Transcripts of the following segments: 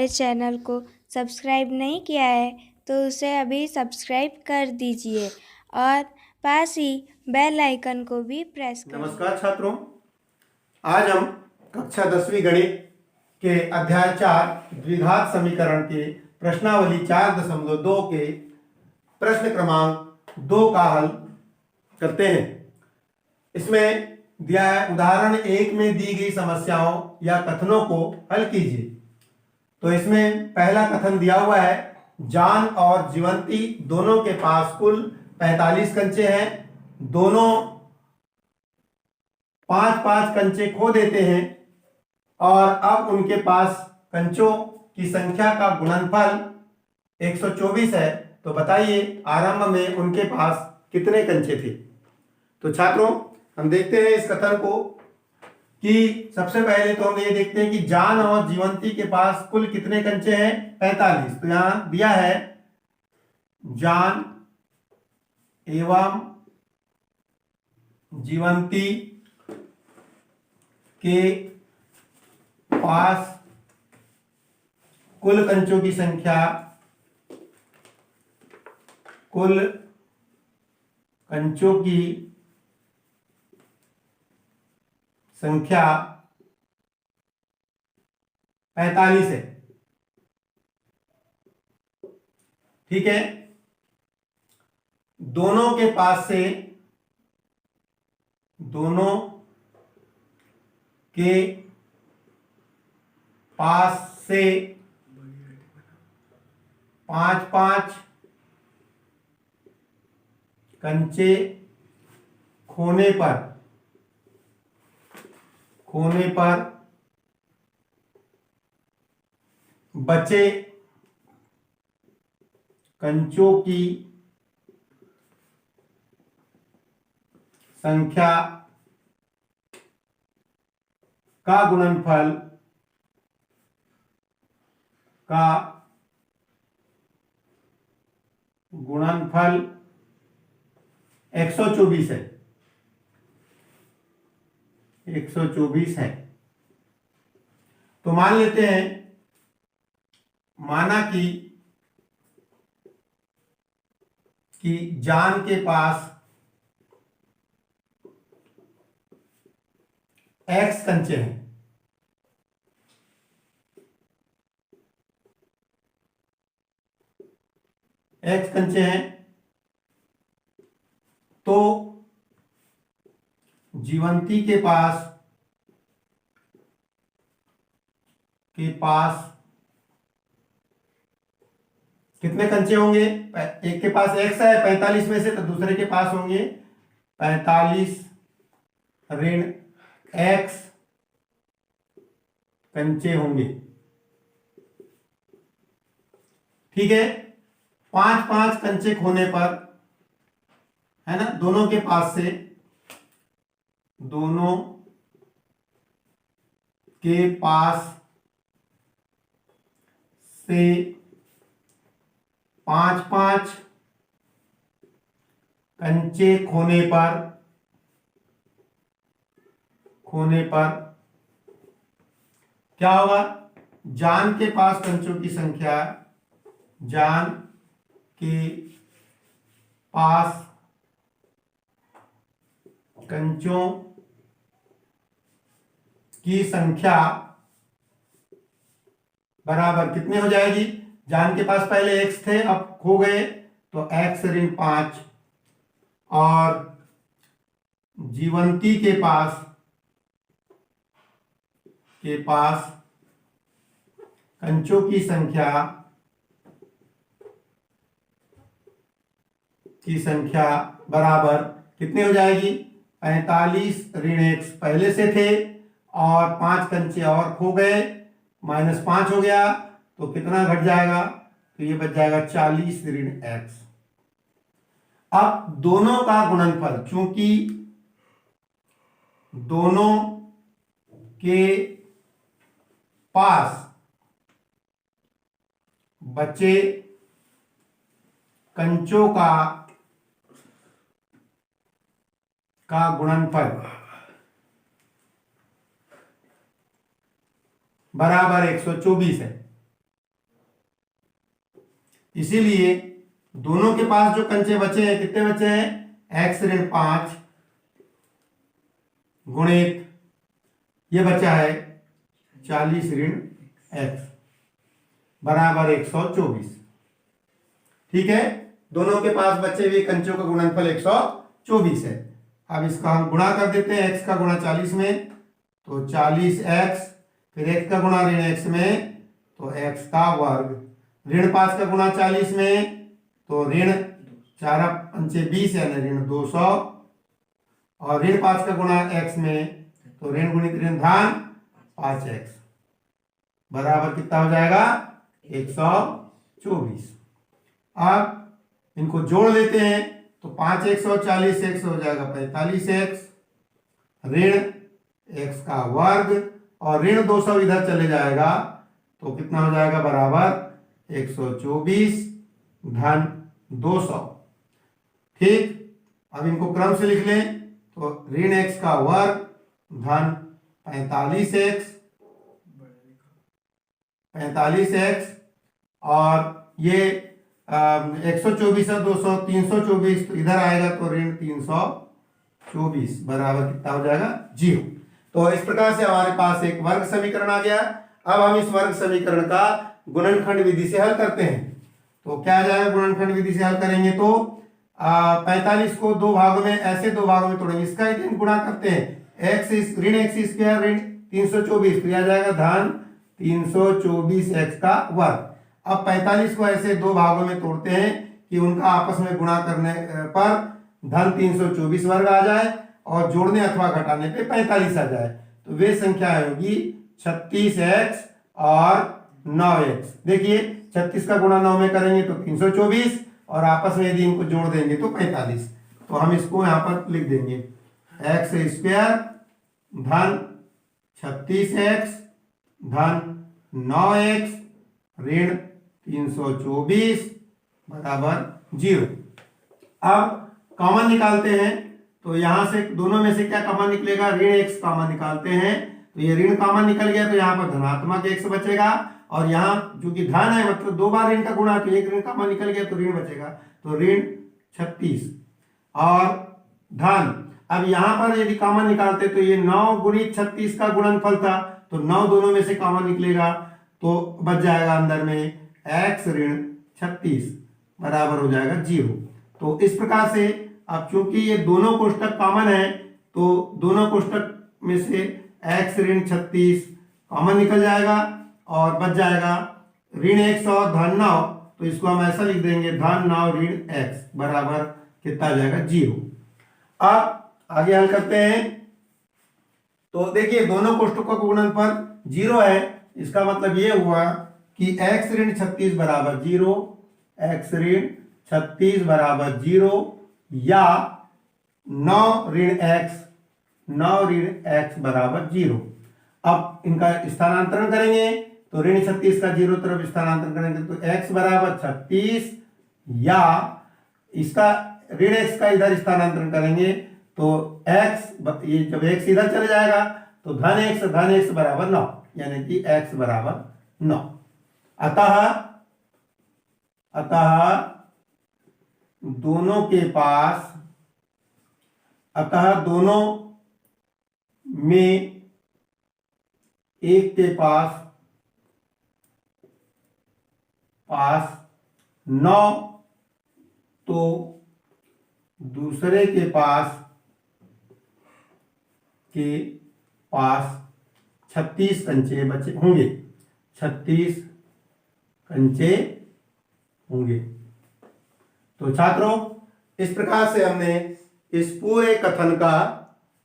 हमारे चैनल को सब्सक्राइब नहीं किया है तो उसे अभी सब्सक्राइब कर दीजिए और पास ही बेल आइकन को भी प्रेस करें। नमस्कार छात्रों, आज हम कक्षा 10वीं गणित के अध्याय 4 द्विघात समीकरण के प्रश्नावली 4.2 के प्रश्न क्रमांक 2 का हल करते हैं। इसमें दिया है उदाहरण 1 में दी गई समस्याओं या कथनों को हल कीजिए। तो इसमें पहला कथन दिया हुआ है, जान और जीवंती दोनों के पास कुल 45 कंचे हैं। दोनों 5-5 कंचे खो देते हैं और अब उनके पास कंचों की संख्या का गुणनफल 124 है। तो बताइए आरंभ में उनके पास कितने कंचे थे। तो छात्रों, हम देखते हैं इस कथन को कि सबसे पहले तो हम ये देखते हैं कि जान और जीवंती के पास कुल कितने कंचे हैं, 45। तो यहां दिया है जान एवं जीवंती के पास कुल कंचों की संख्या, कुल कंचों की संख्या 45 है। ठीक है, दोनों के पास से, दोनों के पास से 5-5 कंचे खोने पर बचे कंचों की संख्या का गुणनफल 124 है। 124 है। तो मान लेते हैं, माना कि जान के पास x कंचे हैं। x कंचे हैं तो जीवंती के पास कितने कंचे होंगे। एक के पास x है 45 में से, तो दूसरे के पास होंगे 45 ऋण x कंचे होंगे। ठीक है, 5-5 कंचे खोने पर, है ना, दोनों के पास से, दोनों के पास से 5-5 कंचे खोने पर क्या होगा, जान के पास कंचों की संख्या, जान के पास कंचों की संख्या बराबर कितने हो जाएगी। जान के पास पहले x थे, अब खो गए, तो x ऋण 5 और जीवंती के पास कंचों की संख्या बराबर कितने हो जाएगी, 45 ऋण x पहले से थे और 5 कंचे और खो गए, -5 हो गया, तो कितना घट जाएगा, तो ये बच जाएगा 40 ऋण x। अब दोनों का गुणनफल, चूंकि दोनों के पास बचे कंचों का गुणनफल बराबर 124 है। इसीलिए दोनों के पास जो कंचे बचे हैं, कितने बचे हैं, x ऋण 5 गुणित ये बचा है 40 ऋण x बराबर 124। ठीक है, दोनों के पास बचे हुए कंचों का गुणनफल 124 है। अब इसका हम गुणा कर देते हैं, x का गुणा 40 में तो 40x, फिर x का गुणा ऋण x में तो x का वर्ग, ऋण 5 का गुणा 40 में तो ऋण 4 पंचे 20 यानी ऋण 200, और ऋण 5 का गुणा x में तो ऋण गुणित ऋण धन 5x बराबर कितना हो जाएगा, 124। अब इनको जोड़ लेते हैं तो 5x और 40x हो जाएगा 45x, ऋण x का वर्ग और ऋण 200 इधर चले जाएगा तो कितना हो जाएगा, बराबर 124 धन 200। ठीक, अब इनको क्रम से लिख लें तो ऋण x का वर्ग धन 45x और ये 124 और 200 324 तो इधर आएगा तो ऋण 324 बराबर कितना हो जाएगा, 0। तो इस प्रकार से हमारे पास एक वर्ग समीकरण आ गया। अब हम इस वर्ग समीकरण का गुणनखंड विधि से हल करते हैं। तो क्या आ जाएगा, गुणनखंड विधि से हल करेंगे तो 45 को दो भागों में, ऐसे दो भागों में तोड़ेंगे, इसका ही गुणा करते हैं, ऋण x स्क्वायर ऋण 324 तो आ जाएगा धन 324x का वर्ग। अब 45 को ऐसे दो भागों में तोड़ते हैं कि उनका आपस में गुणा करने पर धन 324 वर्ग आ जाए और जोड़ने अथवा घटाने पे 45 आ जाए, तो वे संख्या होगी 36x और 9x। देखिए 36 का गुणा 9 में करेंगे तो 324 और आपस में यदि इनको जोड़ देंगे तो 45। तो हम इसको यहाँ पर लिख देंगे x स्क्वायर धन 36x धन 9x ऋण 324 बराबर 0। अब कॉमन निकालते हैं तो यहां से दोनों में से क्या कॉमन निकलेगा, ऋण x कॉमन निकालते हैं तो ये ऋण कॉमन निकल गया तो यहाँ पर धनात्मक x बचेगा, और यहाँ जो कि धन है मतलब दो बार ऋण का गुणा तो एक ऋण कॉमन निकल गया तो ऋण बचेगा, तो ऋण 36 और धन। अब यहाँ पर यदि कॉमन निकालते तो ये 9 गुणित 36 का गुणनफल था तो 9 दोनों में से कॉमन निकलेगा तो बच जाएगा अंदर में x ऋण 36 बराबर हो जाएगा 0। तो इस प्रकार से अब चूंकि ये दोनों कोष्टक कॉमन है तो दोनों कोष्टक में से x ऋण 36 कॉमन निकल जाएगा और बच जाएगा ऋण x और धन 9, तो इसको हम ऐसा लिख देंगे धन 9 ऋण x बराबर कितना आ जाएगा, 0। अब आगे हल करते हैं तो देखिए दोनों कोष्टकों का गुणनफल 0 है, इसका मतलब ये हुआ कि x ऋण 36 बराबर 0, x ऋण 36 बराबर 0 या 9 ऋण x बराबर 0। अब इनका स्थानांतरण करेंगे तो ऋण 36 का 0 तरफ स्थानांतरण करेंगे तो x बराबर 36 या इसका ऋण x का इधर स्थानांतरण करेंगे तो x, ये जब x इधर चले जाएगा तो धन x बराबर 9 यानी कि x बराबर 9। अतः दोनों में एक के पास 9 तो दूसरे के पास 36 कंचे बचे होंगे, 36 कंचे होंगे। तो छात्रों इस प्रकार से हमने इस पूरे कथन का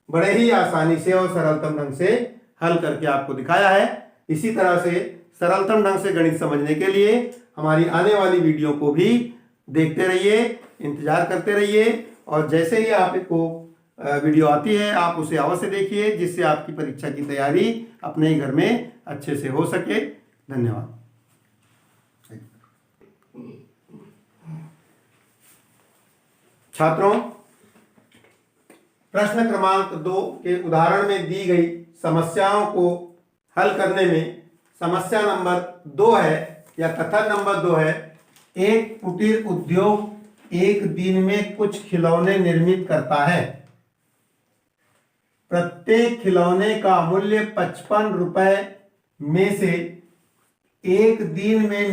बड़े ही आसानी से और सरलतम ढंग से हल करके आपको दिखाया है। इसी तरह से सरलतम ढंग से गणित समझने के लिए हमारी आने वाली वीडियो को भी देखते रहिए, इंतजार करते रहिए, और जैसे ही आपको वीडियो आती है आप उसे अवश्य देखिए जिससे आपकी परीक्षा की तैयारी अपने ही घर में अच्छे से हो सके। धन्यवाद। छात्रों प्रश्न क्रमांक 2 के उदाहरण में दी गई समस्याओं को हल करने में समस्या नंबर 2 है या कथन नंबर 2 है, एक कुटीर उद्योग एक दिन में कुछ खिलौने निर्मित करता है। प्रत्येक खिलौने का मूल्य 55 रुपए में से एक दिन में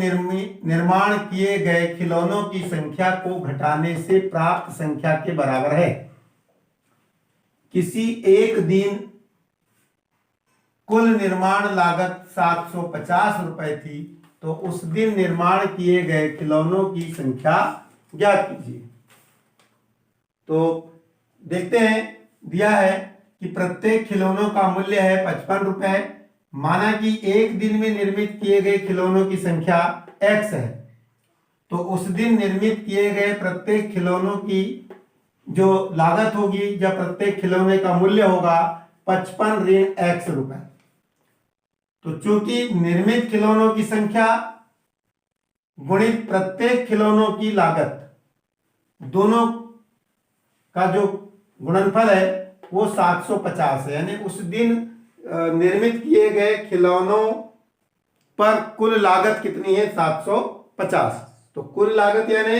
निर्माण किए गए खिलौनों की संख्या को घटाने से प्राप्त संख्या के बराबर है। किसी एक दिन कुल निर्माण लागत 750 रुपए थी, तो उस दिन निर्माण किए गए खिलौनों की संख्या ज्ञात कीजिए। तो देखते हैं, दिया है कि प्रत्येक खिलौनों का मूल्य है 55 रुपए। माना कि एक दिन में निर्मित किए गए खिलौनों की संख्या x है, तो उस दिन निर्मित किए गए प्रत्येक खिलौनों की जो लागत होगी या प्रत्येक खिलौने का मूल्य होगा 55 ऋण x रुपए। तो चूंकि निर्मित खिलौनों की संख्या गुणित प्रत्येक खिलौनों की लागत, दोनों का जो गुणनफल है वो 750 है। यानी उस दिन निर्मित किए गए खिलौनों पर कुल लागत कितनी है? 750। तो कुल लागत यानी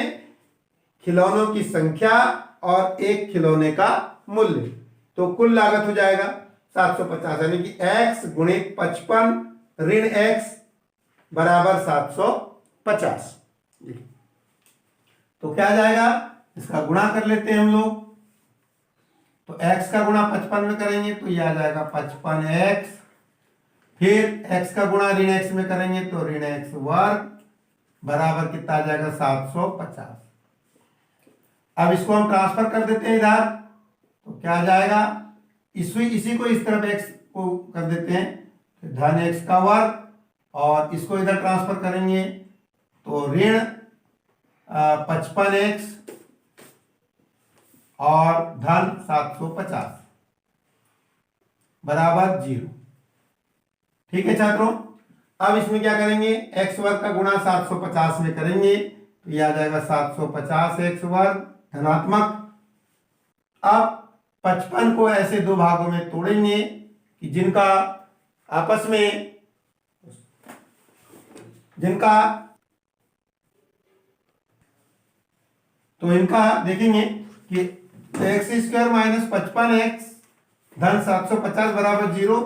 खिलौनों की संख्या और एक खिलौने का मूल्य, तो कुल लागत हो जाएगा 750, यानी कि x गुणित 55 ऋण x बराबर 750। तो क्या आ जाएगा? इसका गुणा कर लेते हैं हम लोग। तो x का गुणा 55 में करेंगे तो यह आ जाएगा 55x, फिर x का गुणा ऋण x में करेंगे तो ऋण x वर्ग बराबर कितना आ जाएगा? 750। अब इसको हम ट्रांसफर कर देते हैं इधर, तो क्या आ जाएगा? इसी को इस तरफ x को कर देते हैं, तो धन x का वर्ग, और इसको इधर ट्रांसफर करेंगे तो ऋण 55x और धन 750 बराबर 0। ठीक है छात्रों, अब इसमें क्या करेंगे? x वर्ग का गुणा 750 में करेंगे तो यह आ जाएगा 750 x वर्ग धनात्मक। अब 55 को ऐसे दो भागों में तोड़ेंगे कि जिनका तो इनका देखेंगे कि एक्स स्क्वायर माइनस 55x धन 750 बराबर 0।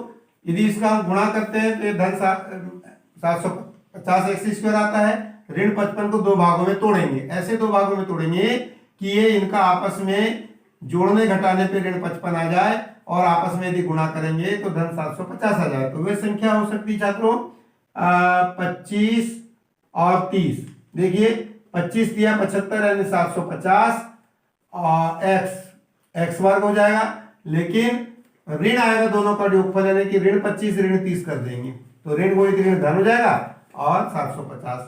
यदि इसका हम गुणा करते हैं तो ये धन 750 एक्स स्क्वायर आता है। ऋण 55 को दो भागों में तोड़ेंगे, ऐसे दो भागों में तोड़ेंगे कि ये इनका आपस में जोड़ने घटाने पे ऋण 55 आ जाए, और आपस में यदि गुणा करेंगे तो धन 750 आ जाए। तो वे संख्या हो सकती है छात्रों 25 और 30। देखिए 25 दिया 75 यानी 750 और x वर्ग हो जाएगा, लेकिन ऋण आएगा दोनों का योगफल, यानी कि ऋण 25 ऋण 30 कर देंगे तो ऋण गुणित ऋण धन हो जाएगा और 750।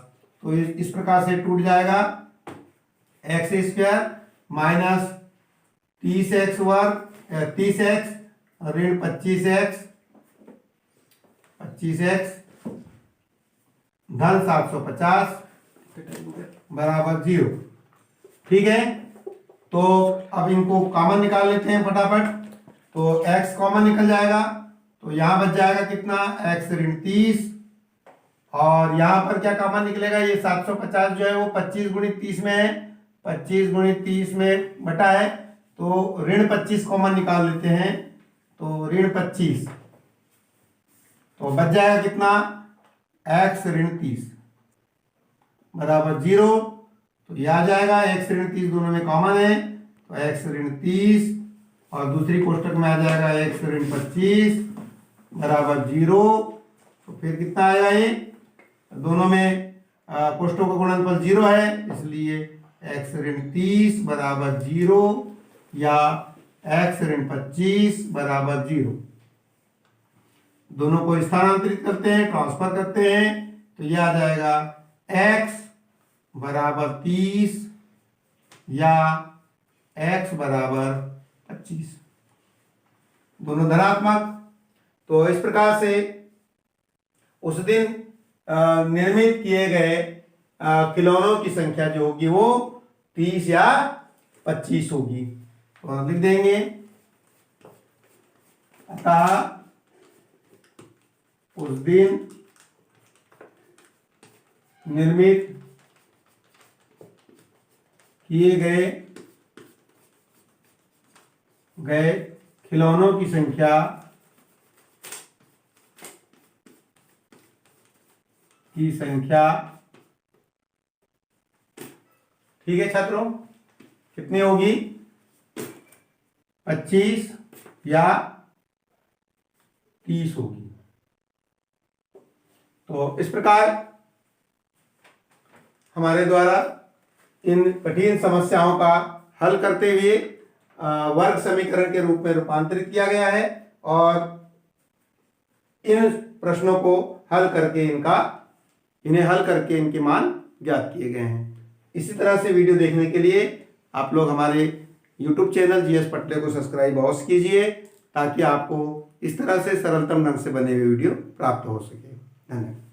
तो इस प्रकार से टूट जाएगा एक्स स्क्वायर माइनस 30x वर्ग 30x ऋण 25x धन 750 बराबर 0। ठीक है, तो अब इनको कॉमन निकाल लेते हैं फटाफट। तो x कॉमन निकल जाएगा, तो यहां बच जाएगा कितना? x ऋण 30, और यहां पर क्या कॉमन निकलेगा? ये 750 जो है वो 25 गुणित 30 में है, 25 गुणित 30 में बटा है, तो ऋण 25 कॉमन निकाल लेते हैं, तो ऋण 25, तो बच जाएगा कितना? x ऋण 30 बराबर 0। तो यह आ जाएगा x ऋण 30 दोनों में कॉमन है, तो x ऋण 30 और दूसरी कोष्टक में आ जाएगा x ऋण 25 बराबर 0। तो फिर कितना आएगा? ये दोनों में कोष्टकों का गुणनफल 0 है, इसलिए x ऋण 30 बराबर 0 या x ऋण 25 बराबर 0। दोनों को स्थानांतरित करते हैं, ट्रांसफर करते हैं, तो यह आ जाएगा x बराबर 30 या x बराबर 25, दोनों धनात्मक। तो इस प्रकार से उस दिन निर्मित किए गए खिलौनों की संख्या जो होगी वो 30 या 25 होगी। तो हम लिख देंगे अतः उस दिन निर्मित किए गए खिलौनों की संख्या ठीक है छात्रों, कितनी होगी? 25 या 30 होगी। तो इस प्रकार हमारे द्वारा इन कठिन समस्याओं का हल करते हुए वर्ग समीकरण के रूप में रूपांतरित किया गया है और इन प्रश्नों को हल करके इन्हें हल करके इनके मान ज्ञात किए गए हैं। इसी तरह से वीडियो देखने के लिए आप लोग हमारे YouTube चैनल जीएस पटले को सब्सक्राइब अवश्य कीजिए, ताकि आपको इस तरह से सरलतम ढंग से बने हुए वीडियो प्राप्त हो सके। धन्यवाद।